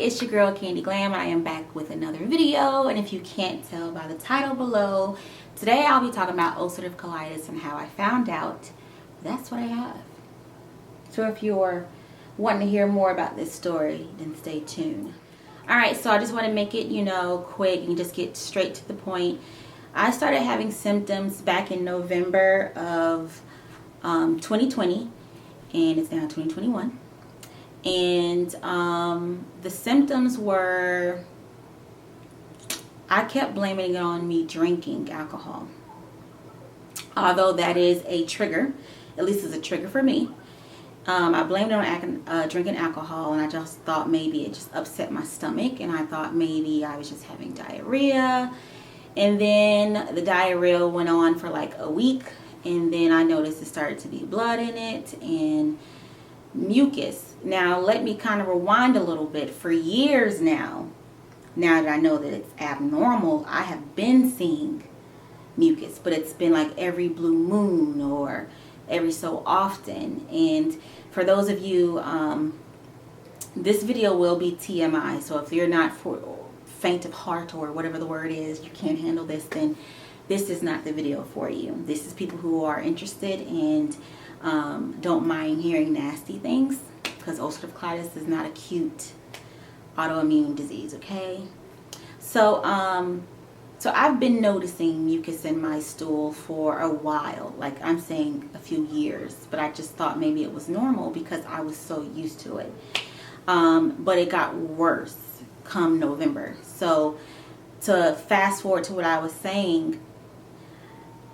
it's your girl Candy Glam. I am back with another video, and if you can't tell by the title below, today I'll be talking about ulcerative colitis and how I found out that's what I have. So if you're wanting to hear more about this story, then stay tuned. Alright, so I just want to make it, quick and just get straight to the point. I started having symptoms back in November of 2020, and it's now 2021. And the symptoms were, I kept blaming it on me drinking alcohol. Although that is a trigger, at least it's a trigger for me. I blamed it on drinking alcohol, and I just thought maybe it just upset my stomach, and I thought maybe I was just having diarrhea. And then the diarrhea went on for like a week, and then I noticed it started to be blood in it and mucus. Now let me kind of rewind a little bit. For years now that I know that it's abnormal, I have been seeing mucus, but it's been like every blue moon or every so often. And for those of you, this video will be TMI, so if you're not faint of heart or whatever the word is, you can't handle this, then this is not the video for you. This is people who are interested and don't mind hearing nasty things, because ulcerative colitis is not a cute autoimmune disease, okay? So I've been noticing mucus in my stool for a while, like I'm saying a few years, but I just thought maybe it was normal because I was so used to it. But it got worse come November. So to fast forward to what I was saying,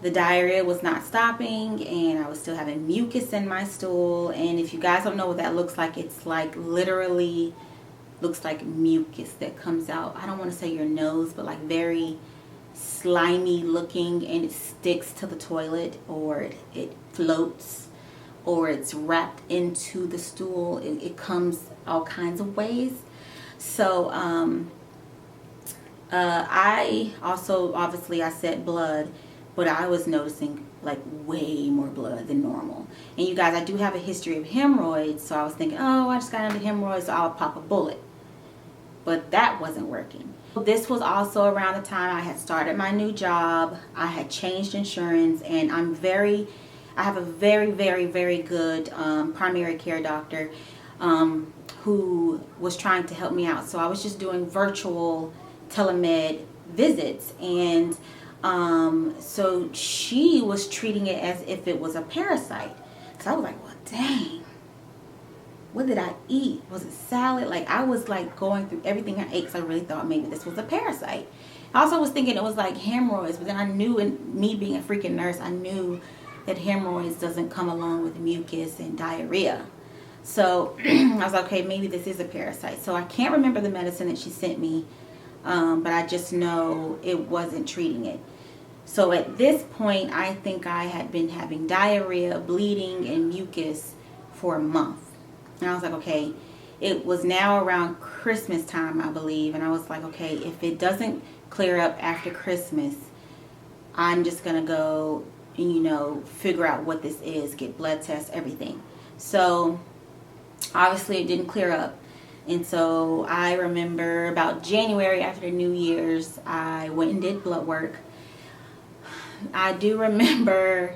the diarrhea was not stopping, and I was still having mucus in my stool. And if you guys don't know what that looks like, it's like literally looks like mucus that comes out. I don't want to say your nose, but like very slimy looking, and it sticks to the toilet, or it floats, or it's wrapped into the stool. It comes all kinds of ways. So I also, obviously I said blood, but I was noticing like way more blood than normal. And you guys, I do have a history of hemorrhoids, so I was thinking, oh, I just got into hemorrhoids, so I'll pop a bullet. But that wasn't working. This was also around the time I had started my new job. I had changed insurance, and I have a very, very, very good primary care doctor who was trying to help me out. So I was just doing virtual telemed visits, and so she was treating it as if it was a parasite. So I was like, well, dang, what did I eat? Was it salad? Like, I was like going through everything I ate, because I really thought maybe this was a parasite. I also was thinking it was like hemorrhoids, but then I knew, and me being a freaking nurse, I knew that hemorrhoids doesn't come along with mucus and diarrhea. So I was like, okay, maybe this is a parasite. So I can't remember the medicine that she sent me, but I just know it wasn't treating it. So at this point, I think I had been having diarrhea, bleeding, and mucus for a month. And I was like, okay, it was now around Christmas time, I believe. And I was like, okay, if it doesn't clear up after Christmas, I'm just going to go and, figure out what this is, get blood tests, everything. So obviously it didn't clear up. And so I remember about January, after the New Year's, I went and did blood work. I do remember,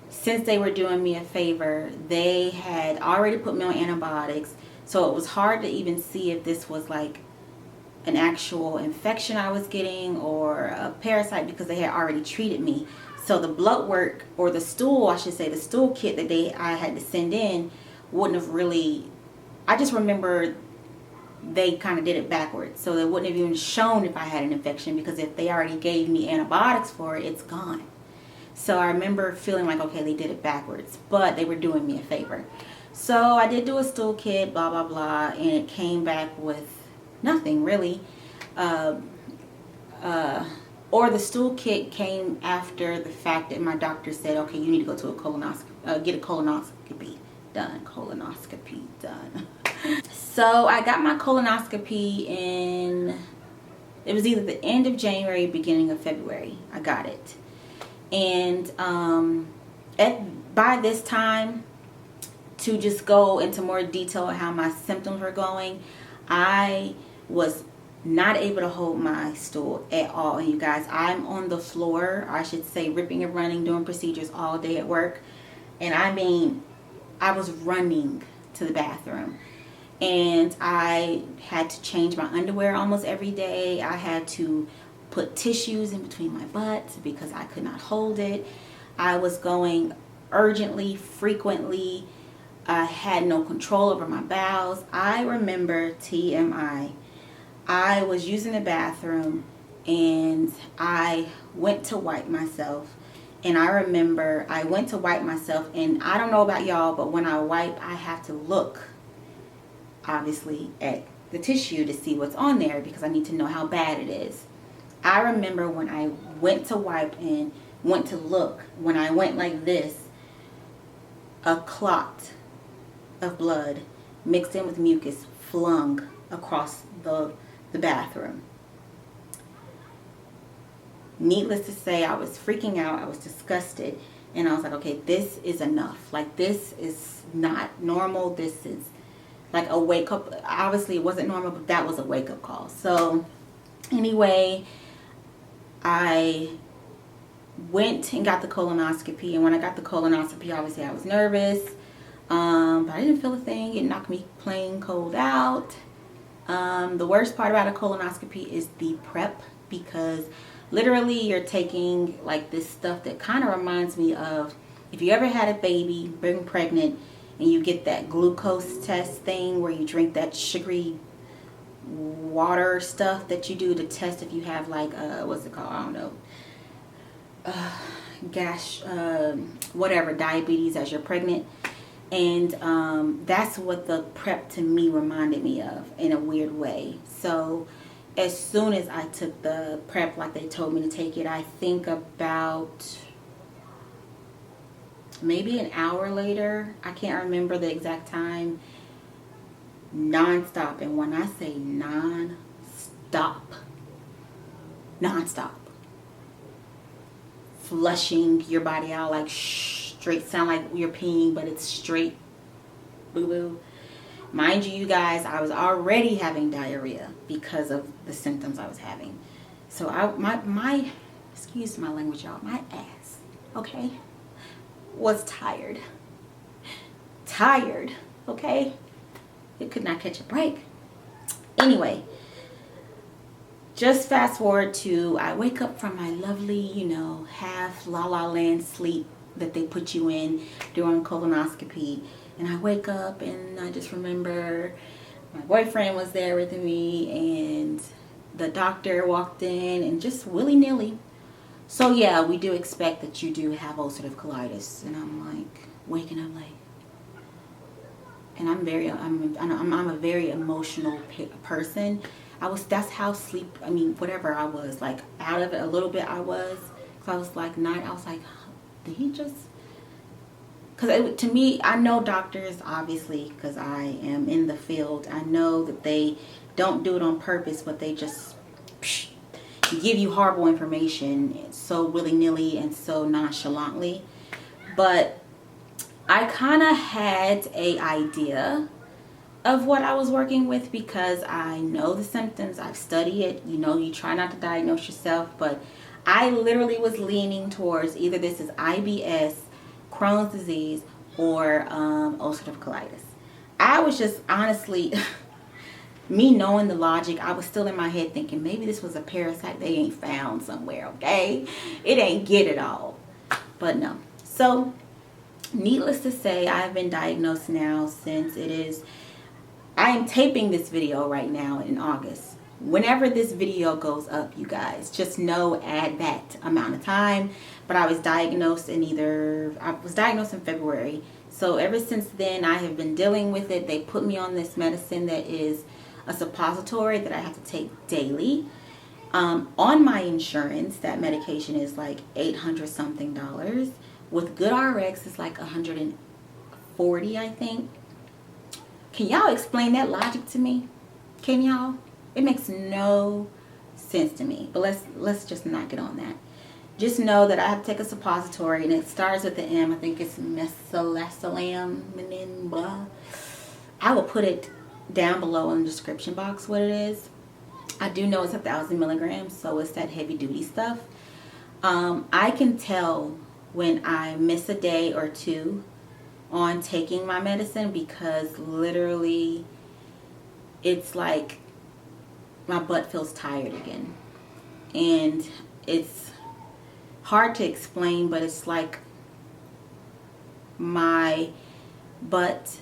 since they were doing me a favor, they had already put me on antibiotics, so it was hard to even see if this was like an actual infection I was getting or a parasite, because they had already treated me. So the blood work, or the stool, I should say, the stool kit that I had to send in wouldn't have really, I just remember they kind of did it backwards, so they wouldn't have even shown if I had an infection, because if they already gave me antibiotics for it, it's gone. So I remember feeling like, okay, they did it backwards, but they were doing me a favor. So I did do a stool kit, blah blah blah, and it came back with nothing really. Or the stool kit came after the fact that my doctor said, okay, you need to go to a colonoscopy, get a colonoscopy done. So I got my colonoscopy in, it was either the end of January, beginning of February. I got it. And by this time, to just go into more detail on how my symptoms were going, I was not able to hold my stool at all. And you guys, I'm on the floor, I should say, ripping and running, doing procedures all day at work. And I mean, I was running to the bathroom. And I had to change my underwear almost every day. I had to put tissues in between my butt because I could not hold it. I was going urgently, frequently. I had no control over my bowels. I remember, TMI, I was using the bathroom and I went to wipe myself. And I remember I went to wipe myself, and I don't know about y'all, but when I wipe, I have to look, obviously, at the tissue to see what's on there because I need to know how bad it is. I remember when I went to wipe and went to look, when I went like this, a clot of blood mixed in with mucus flung across the bathroom. Needless to say, I was freaking out. I was disgusted. And I was like, okay, this is enough. Like, this is not normal. This is like a wake up. Obviously, it wasn't normal, but that was a wake up call. So anyway, I went and got the colonoscopy. And when I got the colonoscopy, obviously I was nervous. But I didn't feel a thing. It knocked me plain cold out. The worst part about a colonoscopy is the prep, because literally you're taking like this stuff that kind of reminds me of if you ever had a baby, been pregnant, and you get that glucose test thing where you drink that sugary water stuff that you do to test if you have like what's it called, I don't know, whatever, diabetes as you're pregnant. And that's what the prep to me reminded me of in a weird way. So as soon as I took the prep like they told me to take it, I think about maybe an hour later, I can't remember the exact time, nonstop. And when I say nonstop, flushing your body out like straight, sound like you're peeing, but it's straight boo-boo. Mind you, guys, I was already having diarrhea because of the symptoms I was having. So my excuse my language, y'all, my ass, okay, was tired, okay? It could not catch a break. Anyway, just fast forward to I wake up from my lovely, you know, half la la land sleep that they put you in during colonoscopy. And I wake up and I just remember my boyfriend was there with me and the doctor walked in and just willy-nilly. So yeah, we do expect that you do have ulcerative colitis. And I'm like waking up like, and I'm a very emotional person. That's how whatever I was, like out of it a little bit I was. Cause I was like, did he just, because to me, I know doctors, obviously, because I am in the field. I know that they don't do it on purpose, but they just give you horrible information so willy-nilly and so nonchalantly. But I kind of had an idea of what I was working with because I know the symptoms. I've studied it. You know, you try not to diagnose yourself, but I literally was leaning towards either this is IBS, Crohn's disease, or ulcerative colitis. I was just honestly, me knowing the logic, I was still in my head thinking maybe this was a parasite they ain't found somewhere, okay? It ain't get it all. But no. So, needless to say, I've been diagnosed now since I am taping this video right now in August. Whenever this video goes up, you guys, just know, add that amount of time. But I was diagnosed in February. So ever since then, I have been dealing with it. They put me on this medicine that is a suppository that I have to take daily. On my insurance, that medication is like $800 something. With GoodRx, it's like $140, I think. Can y'all explain that logic to me? Can y'all? It makes no sense to me. But let's just not get on that. Just know that I have to take a suppository, and it starts with the M. I think it's mesalamine, blah. I will put it down below in the description box what it is. I do know it's 1,000 milligrams, so it's that heavy duty stuff. I can tell when I miss a day or two on taking my medicine, because literally it's like my butt feels tired again. And it's hard to explain, but it's like my butt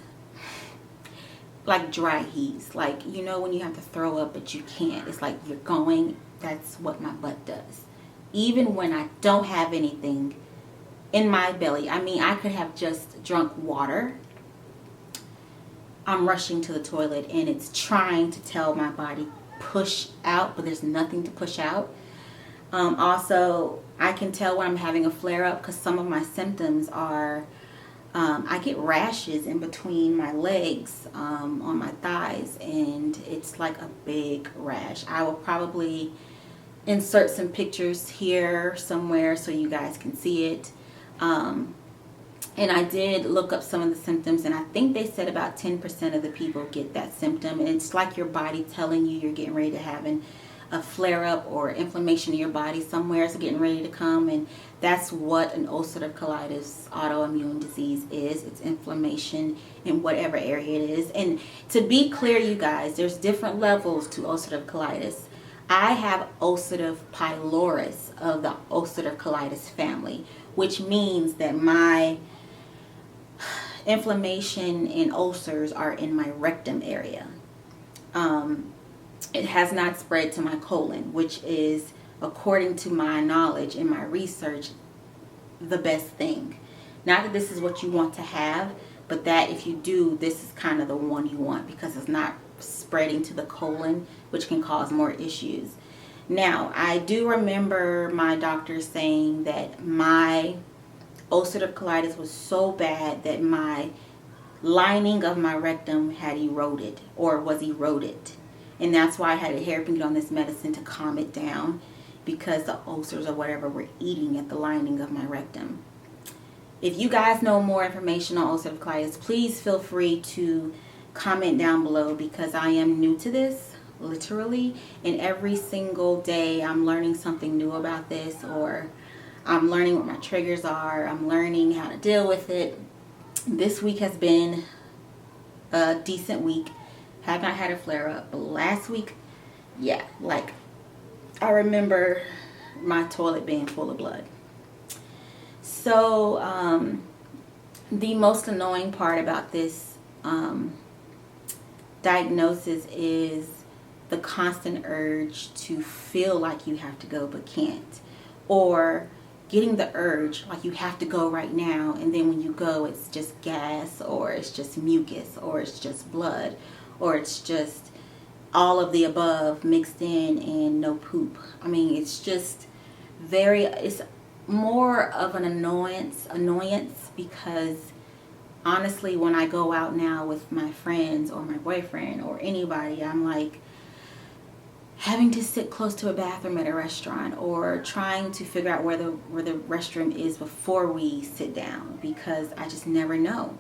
like dry heaves. Like, you know when you have to throw up but you can't. It's like you're going. That's what my butt does. Even when I don't have anything in my belly. I mean, I could have just drunk water. I'm rushing to the toilet and it's trying to tell my body push out, but there's nothing to push out. Also, I can tell when I'm having a flare-up because some of my symptoms are I get rashes in between my legs, on my thighs, and it's like a big rash. I will probably insert some pictures here somewhere so you guys can see it. And I did look up some of the symptoms, and I think they said about 10% of the people get that symptom, and it's like your body telling you you're getting ready to have a flare-up or inflammation in your body somewhere is getting ready to come. And that's what an ulcerative colitis autoimmune disease is. It's inflammation in whatever area it is. And to be clear, you guys, there's different levels to ulcerative colitis. I have ulcerative pylorus of the ulcerative colitis family, which means that my inflammation and ulcers are in my rectum area. It has not spread to my colon, which is, according to my knowledge and my research, the best thing. Not that this is what you want to have, but that if you do, this is kind of the one you want, because it's not spreading to the colon, which can cause more issues. Now, I do remember my doctor saying that my ulcerative colitis was so bad that my lining of my rectum had eroded, or was eroded. And that's why I had a hairpin get on this medicine to calm it down, because the ulcers or whatever were eating at the lining of my rectum. If you guys know more information on ulcerative colitis, please feel free to comment down below, because I am new to this, literally. And every single day I'm learning something new about this, or I'm learning what my triggers are. I'm learning how to deal with it. This week has been a decent week. Have not had a flare up, but last week, yeah, like I remember my toilet being full of blood. So the most annoying part about this diagnosis is the constant urge to feel like you have to go but can't, or getting the urge like you have to go right now, and then when you go it's just gas, or it's just mucus, or it's just blood, or it's just all of the above mixed in and no poop. I mean, it's just it's more of an annoyance, because honestly, when I go out now with my friends or my boyfriend or anybody, I'm like having to sit close to a bathroom at a restaurant, or trying to figure out where the restroom is before we sit down, because I just never know.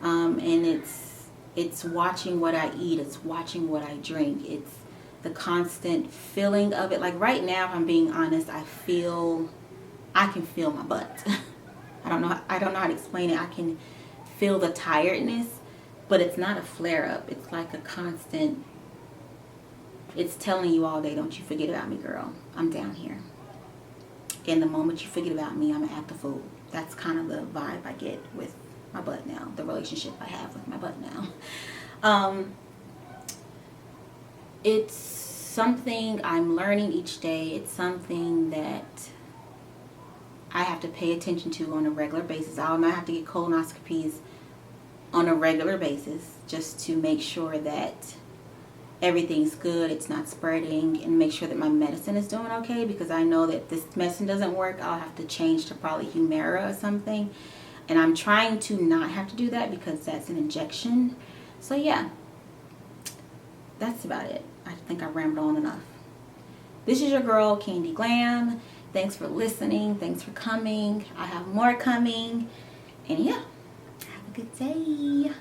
And it's watching what I eat, it's watching what I drink, it's the constant feeling of it. Like right now, if I'm being honest, I can feel my butt. I don't know how to explain it. I can feel the tiredness, but it's not a flare-up. It's like a constant, it's telling you all day, don't you forget about me, girl. I'm down here. And the moment you forget about me, I'm gonna act a fool. That's kind of the vibe I get with my butt now, the relationship I have with my butt now. It's something I'm learning each day. It's something that I have to pay attention to on a regular basis. I might have to get colonoscopies on a regular basis just to make sure that everything's good, it's not spreading, and make sure that my medicine is doing okay, because I know that if this medicine doesn't work, I'll have to change to probably Humira or something. And I'm trying to not have to do that, because that's an injection. So yeah, that's about it. I think I rambled on enough. This is your girl, Candy Glam. Thanks for listening. Thanks for coming. I have more coming. And yeah, have a good day.